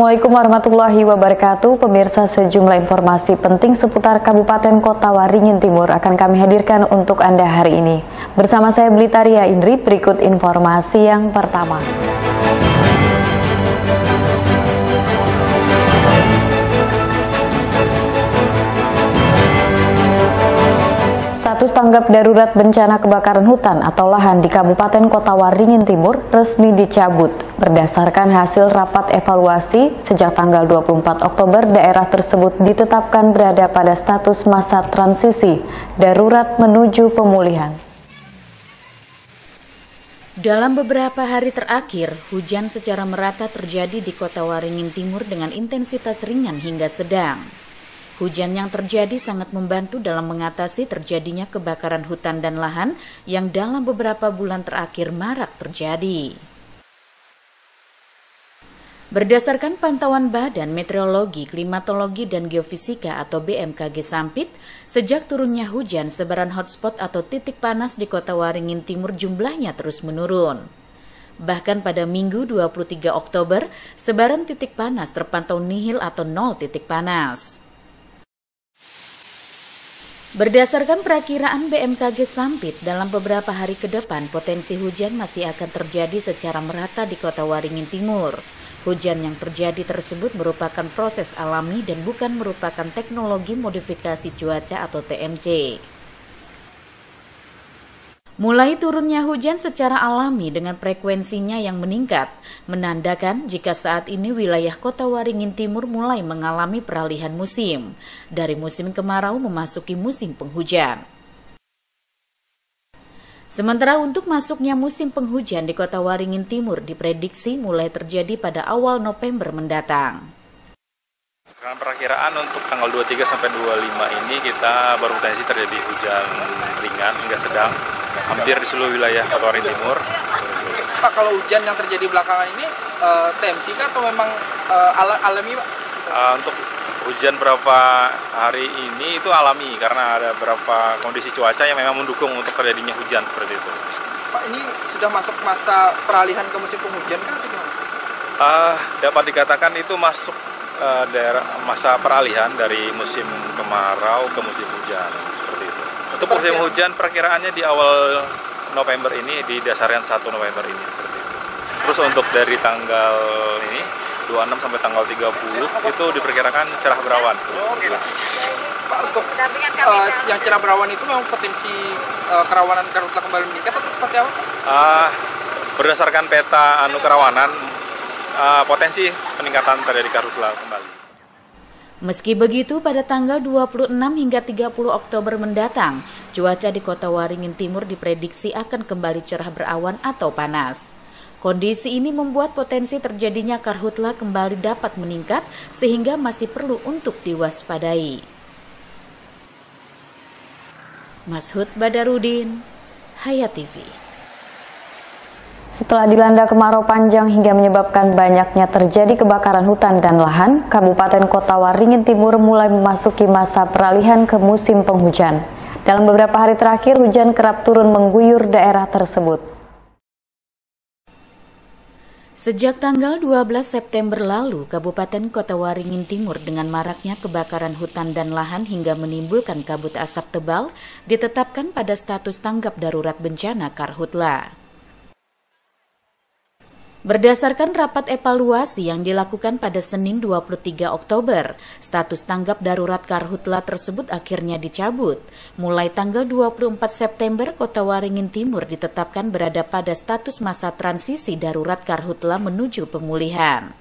Assalamualaikum warahmatullahi wabarakatuh. Pemirsa, sejumlah informasi penting seputar Kabupaten Kota Waringin Timur akan kami hadirkan untuk Anda hari ini. Bersama saya Blitaria Indri, berikut informasi yang pertama. Status tanggap darurat bencana kebakaran hutan atau lahan di Kabupaten Kota Waringin Timur resmi dicabut. Berdasarkan hasil rapat evaluasi, sejak tanggal 24 Oktober daerah tersebut ditetapkan berada pada status masa transisi darurat menuju pemulihan. Dalam beberapa hari terakhir, hujan secara merata terjadi di Kota Waringin Timur dengan intensitas ringan hingga sedang. Hujan yang terjadi sangat membantu dalam mengatasi terjadinya kebakaran hutan dan lahan yang dalam beberapa bulan terakhir marak terjadi. Berdasarkan pantauan Badan Meteorologi, Klimatologi, dan Geofisika atau BMKG Sampit, sejak turunnya hujan, sebaran hotspot atau titik panas di Kota Waringin Timur jumlahnya terus menurun. Bahkan pada Minggu 23 Oktober, sebaran titik panas terpantau nihil atau 0 titik panas. Berdasarkan perakiraan BMKG Sampit, dalam beberapa hari ke depan potensi hujan masih akan terjadi secara merata di Kota Waringin Timur. Hujan yang terjadi tersebut merupakan proses alami dan bukan merupakan teknologi modifikasi cuaca atau TMC. Mulai turunnya hujan secara alami dengan frekuensinya yang meningkat, menandakan jika saat ini wilayah Kota Waringin Timur mulai mengalami peralihan musim, dari musim kemarau memasuki musim penghujan. Sementara untuk masuknya musim penghujan di Kota Waringin Timur diprediksi mulai terjadi pada awal November mendatang. Dengan perakiraan untuk tanggal 23 sampai 25 ini kita berpotensi terjadi hujan ringan hingga sedang hampir di seluruh wilayah Kota Waringin Timur. Pak, kalau hujan yang terjadi belakangan ini TMC kah atau memang alami, Pak? Untuk hujan berapa hari ini itu alami karena ada beberapa kondisi cuaca yang memang mendukung untuk terjadinya hujan seperti itu. Pak, ini sudah masuk masa peralihan ke musim penghujan kah atau gimana? Dapat dikatakan itu masuk daerah masa peralihan dari musim kemarau ke musim hujan seperti itu. Untuk musim hujan perkiraannya di awal November ini, di dasaran 1 November ini seperti itu. Terus untuk dari tanggal ini 26 sampai tanggal 30 itu diperkirakan cerah berawan. Pak, untuk yang cerah berawan itu memang potensi kerawanan karhutla kembali meningkat atau seperti apa? Berdasarkan peta kerawanan, potensi peningkatan terjadi karhutla kembali. Meski begitu, pada tanggal 26 hingga 30 Oktober mendatang, cuaca di Kota Waringin Timur diprediksi akan kembali cerah berawan atau panas. Kondisi ini membuat potensi terjadinya karhutla kembali dapat meningkat sehingga masih perlu untuk diwaspadai. Mashud Badarudin, Hayat TV. Setelah dilanda kemarau panjang hingga menyebabkan banyaknya terjadi kebakaran hutan dan lahan, Kabupaten Kota Waringin Timur mulai memasuki masa peralihan ke musim penghujan. Dalam beberapa hari terakhir, hujan kerap turun mengguyur daerah tersebut. Sejak tanggal 12 September lalu, Kabupaten Kota Waringin Timur dengan maraknya kebakaran hutan dan lahan hingga menimbulkan kabut asap tebal ditetapkan pada status tanggap darurat bencana karhutla. Berdasarkan rapat evaluasi yang dilakukan pada Senin 23 Oktober, status tanggap darurat karhutla tersebut akhirnya dicabut. Mulai tanggal 24 September, Kota Waringin Timur ditetapkan berada pada status masa transisi darurat karhutla menuju pemulihan.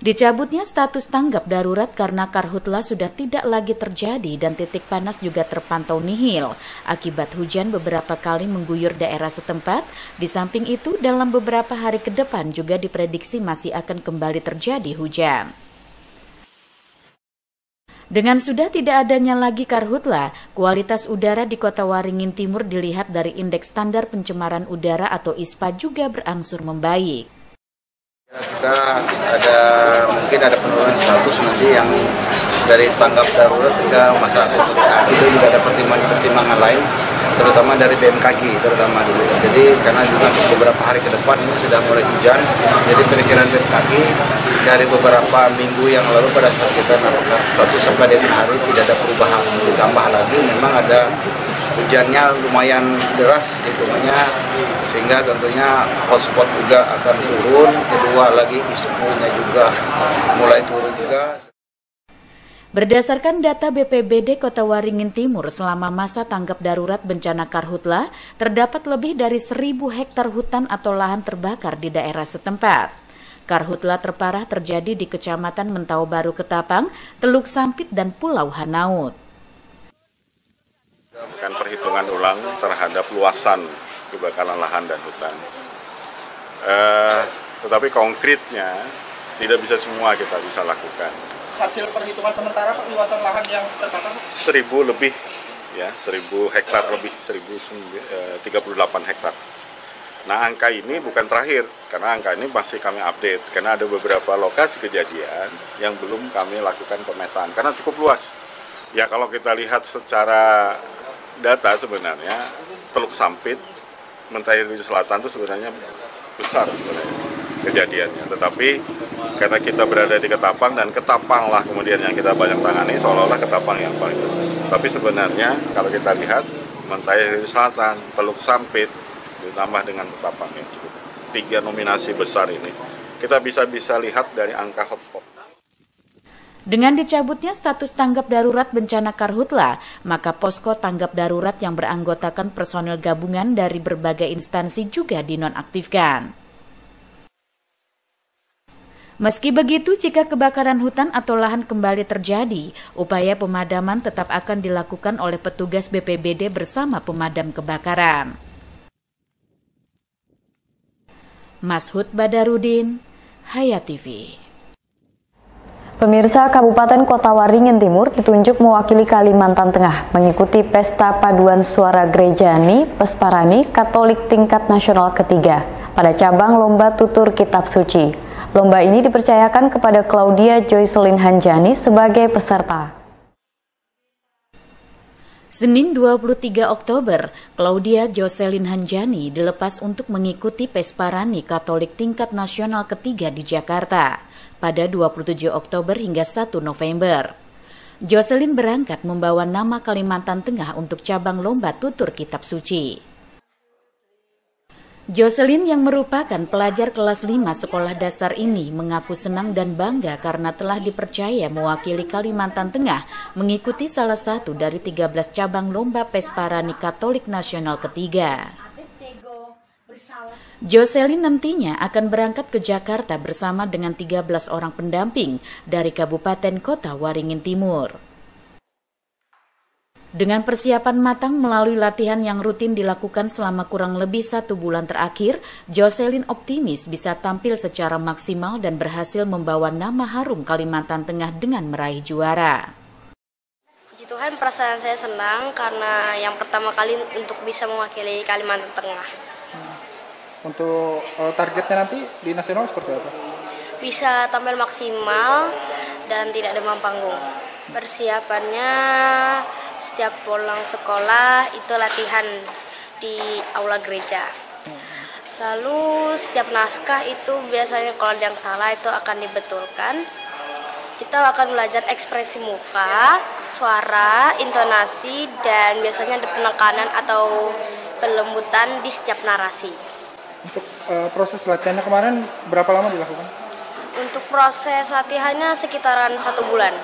Dicabutnya status tanggap darurat karena karhutla sudah tidak lagi terjadi dan titik panas juga terpantau nihil akibat hujan beberapa kali mengguyur daerah setempat. Di samping itu, dalam beberapa hari ke depan juga diprediksi masih akan kembali terjadi hujan. Dengan sudah tidak adanya lagi karhutla, kualitas udara di Kota Waringin Timur dilihat dari Indeks Standar Pencemaran Udara atau ISPA juga berangsur membaik. Kita mungkin ada penurunan status nanti yang dari tanggap darurat ke masa pemulihan. Itu juga ada pertimbangan lain terutama dari BMKG terutama dulu. Jadi karena juga beberapa hari ke depan ini sudah mulai hujan, jadi perkiraan BMKG dari beberapa minggu yang lalu pada saat kita melakukan status sampai dengan hari tidak ada perubahan. Ditambah lagi memang ada hujannya lumayan deras hitungannya, sehingga tentunya hotspot juga akan turun. Kedua lagi ispunya juga mulai turun juga. Berdasarkan data BPBD Kota Waringin Timur, selama masa tanggap darurat bencana Karhutla, terdapat lebih dari 1.000 hektar hutan atau lahan terbakar di daerah setempat. Karhutla terparah terjadi di Kecamatan Mentau Baru Ketapang, Teluk Sampit, dan Pulau Hanaut. Kan perhitungan ulang terhadap luasan kebakaran lahan dan hutan. Tetapi konkretnya tidak bisa semua kita bisa lakukan. Hasil perhitungan sementara Pak, luasan lahan yang terbakar 1.000 lebih, ya 1.000 hektar lebih, 1.038 hektar. Nah, angka ini bukan terakhir, karena angka ini masih kami update, karena ada beberapa lokasi kejadian yang belum kami lakukan pemetaan, karena cukup luas. Ya kalau kita lihat secara data sebenarnya, Teluk Sampit, Mentahir Selatan itu sebenarnya besar sebenarnya kejadiannya, tetapi karena kita berada di Ketapang dan Ketapang lah kemudian yang kita banyak tangani, seolah-olah Ketapang yang paling besar. Tapi sebenarnya kalau kita lihat Mentahir Selatan, Teluk Sampit ditambah dengan Ketapang yang cukup 3 nominasi besar ini, kita bisa lihat dari angka hotspot. Dengan dicabutnya status tanggap darurat bencana Karhutla, maka posko tanggap darurat yang beranggotakan personel gabungan dari berbagai instansi juga dinonaktifkan. Meski begitu, jika kebakaran hutan atau lahan kembali terjadi, upaya pemadaman tetap akan dilakukan oleh petugas BPBD bersama pemadam kebakaran. Mashud Badarudin, Hayat TV. Pemirsa, Kabupaten Kota Waringin Timur ditunjuk mewakili Kalimantan Tengah mengikuti Pesta Paduan Suara Gerejani Pesparani Katolik tingkat nasional ketiga pada cabang Lomba Tutur Kitab Suci. Lomba ini dipercayakan kepada Claudia Joycelyn Hanjani sebagai peserta. Senin 23 Oktober, Claudia Joycelyn Hanjani dilepas untuk mengikuti Pesparani Katolik tingkat nasional ketiga di Jakarta pada 27 Oktober hingga 1 November. Joycelyn berangkat membawa nama Kalimantan Tengah untuk cabang Lomba Tutur Kitab Suci. Joycelyn yang merupakan pelajar kelas 5 sekolah dasar ini mengaku senang dan bangga karena telah dipercaya mewakili Kalimantan Tengah mengikuti salah satu dari 13 cabang lomba Pesparani Katolik Nasional ketiga. Joycelyn nantinya akan berangkat ke Jakarta bersama dengan 13 orang pendamping dari Kabupaten Kota Waringin Timur. Dengan persiapan matang melalui latihan yang rutin dilakukan selama kurang lebih 1 bulan terakhir, Joycelyn optimis bisa tampil secara maksimal dan berhasil membawa nama harum Kalimantan Tengah dengan meraih juara. Puji Tuhan, perasaan saya senang karena yang pertama kali untuk bisa mewakili Kalimantan Tengah. Untuk targetnya nanti di nasional seperti apa? Bisa tampil maksimal dan tidak demam panggung. Persiapannya setiap pulang sekolah itu latihan di aula gereja. Lalu setiap naskah itu biasanya kalau ada yang salah itu akan dibetulkan. Kita akan belajar ekspresi muka, suara, intonasi, dan biasanya ada penekanan atau pelembutan di setiap narasi. Untuk proses latihannya kemarin berapa lama dilakukan? Untuk proses latihannya sekitaran 1 bulan.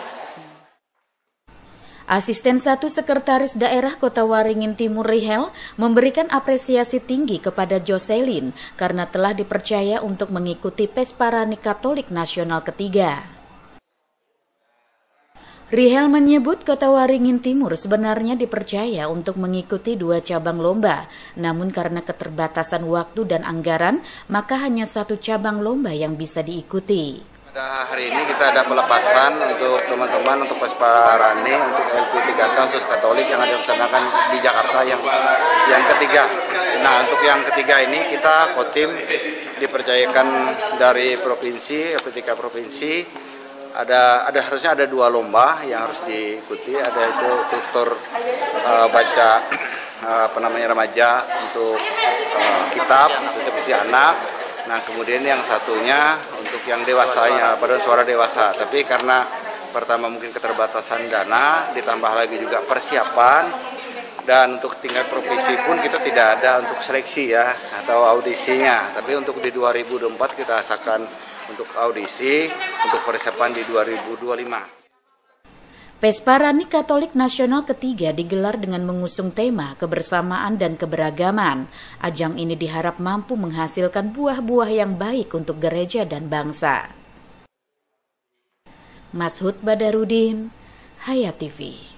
Asisten 1 Sekretaris Daerah Kota Waringin Timur Rihel memberikan apresiasi tinggi kepada Joycelyn karena telah dipercaya untuk mengikuti Pesparani Katolik Nasional ketiga. Rihel menyebut Kota Waringin Timur sebenarnya dipercaya untuk mengikuti 2 cabang lomba, namun karena keterbatasan waktu dan anggaran, maka hanya 1 cabang lomba yang bisa diikuti. Pada hari ini kita ada pelepasan untuk teman-teman untuk Pesparani untuk LP3K khusus Katolik yang ada dilaksanakan di Jakarta yang ketiga. Nah, untuk yang ketiga ini kita Kotim dipercayakan dari provinsi, LP3K provinsi. Harusnya ada 2 lomba yang harus diikuti, ada itu tutur baca remaja untuk kitab untuk anak. Nah, kemudian yang satunya untuk yang dewasanya, paduan suara dewasa. Tapi karena pertama mungkin keterbatasan dana, ditambah lagi juga persiapan, dan untuk tingkat provinsi pun kita tidak ada untuk seleksi ya atau audisinya. Tapi untuk di 2024 kita asakan untuk audisi untuk persiapan di 2025. Pesparani Katolik Nasional ketiga digelar dengan mengusung tema kebersamaan dan keberagaman. Ajang ini diharap mampu menghasilkan buah-buah yang baik untuk gereja dan bangsa. Mashud Badarudin, Hayat TV.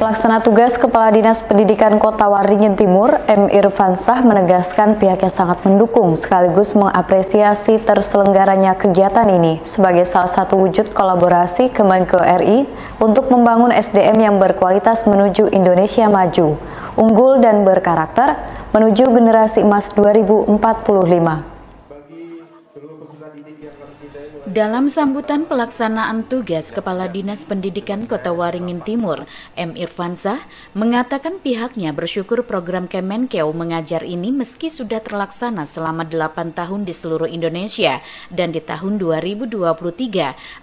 Pelaksana tugas Kepala Dinas Pendidikan Kota Waringin Timur, M. Irfansah, menegaskan pihaknya sangat mendukung sekaligus mengapresiasi terselenggaranya kegiatan ini sebagai salah satu wujud kolaborasi Kemenkeu RI untuk membangun SDM yang berkualitas menuju Indonesia maju, unggul dan berkarakter menuju generasi emas 2045. Dalam sambutan pelaksanaan tugas Kepala Dinas Pendidikan Kota Waringin Timur, M. Irfansah mengatakan pihaknya bersyukur program Kemenkeu mengajar ini meski sudah terlaksana selama 8 tahun di seluruh Indonesia dan di tahun 2023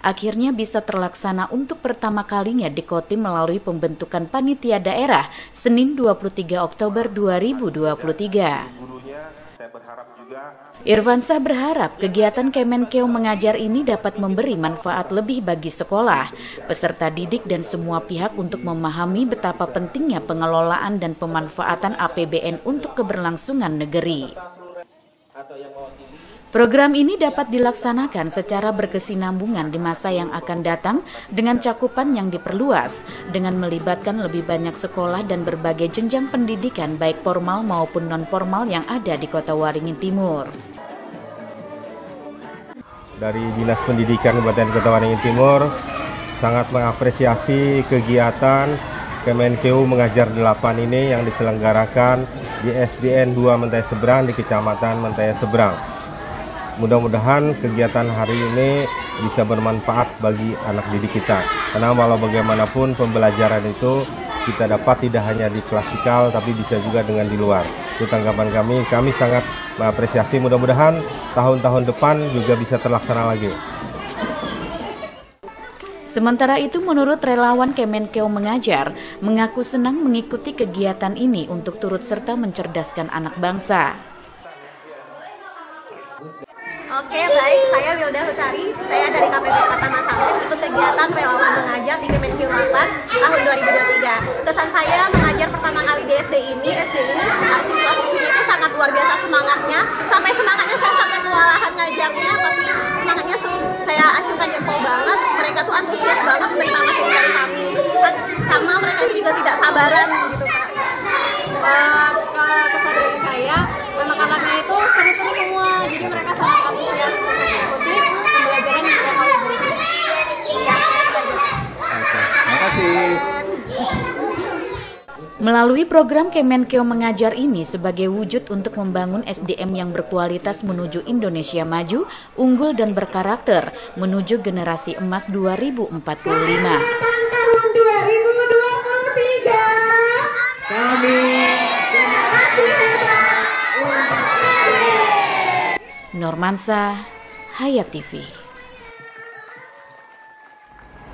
akhirnya bisa terlaksana untuk pertama kalinya di Kotim melalui pembentukan panitia daerah Senin 23 Oktober 2023. Irfansah berharap kegiatan Kemenkeu mengajar ini dapat memberi manfaat lebih bagi sekolah, peserta didik dan semua pihak untuk memahami betapa pentingnya pengelolaan dan pemanfaatan APBN untuk keberlangsungan negeri. Program ini dapat dilaksanakan secara berkesinambungan di masa yang akan datang dengan cakupan yang diperluas, dengan melibatkan lebih banyak sekolah dan berbagai jenjang pendidikan baik formal maupun non-formal yang ada di Kota Waringin Timur. Dari Dinas Pendidikan Kabupaten Kota Waringin Timur sangat mengapresiasi kegiatan Kemenkeu Mengajar 8 ini yang diselenggarakan di SDN 2 Mentaya Seberang di Kecamatan Mentaya Seberang. Mudah-mudahan kegiatan hari ini bisa bermanfaat bagi anak didik kita. Karena walau bagaimanapun pembelajaran itu kita dapat tidak hanya di klasikal tapi bisa juga dengan di luar. Itu tanggapan kami sangat mengapresiasi, mudah-mudahan tahun-tahun depan juga bisa terlaksana lagi. Sementara itu menurut relawan Kemenkeu Mengajar, mengaku senang mengikuti kegiatan ini untuk turut serta mencerdaskan anak bangsa. Oke, baik. Saya Wilda Hutari. Saya dari KPP Pertama Sampit ikut kegiatan relawan mengajar di Kemenkeu 8 tahun 2023. Kesan saya mengajar pertama kali di SD ini siswa-siswinya itu sangat luar biasa semangatnya. Sampai semangatnya saya sampai kewalahan ngajarnya, tapi semangatnya saya acungkan jempol banget. Mereka tuh antusias banget menerima materi dari kami. Sama mereka itu juga tidak sabaran gitu, Pak. Kesan dari saya, anak-anaknya itu seru-seru semua, jadi mereka sangat antusias mengikuti pembelajaran yang kita kali ini. Terima kasih. Melalui program Kemenkeu Mengajar ini sebagai wujud untuk membangun SDM yang berkualitas menuju Indonesia maju, unggul dan berkarakter menuju generasi emas 2045. Tahun 2023 kami Normansa, Hayat TV.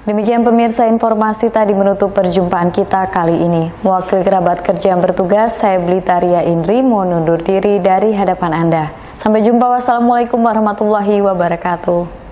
Demikian pemirsa, informasi tadi menutup perjumpaan kita kali ini. Mewakili kerabat kerja yang bertugas, saya Blitaria Indri mohon undur diri dari hadapan Anda. Sampai jumpa, wassalamualaikum warahmatullahi wabarakatuh.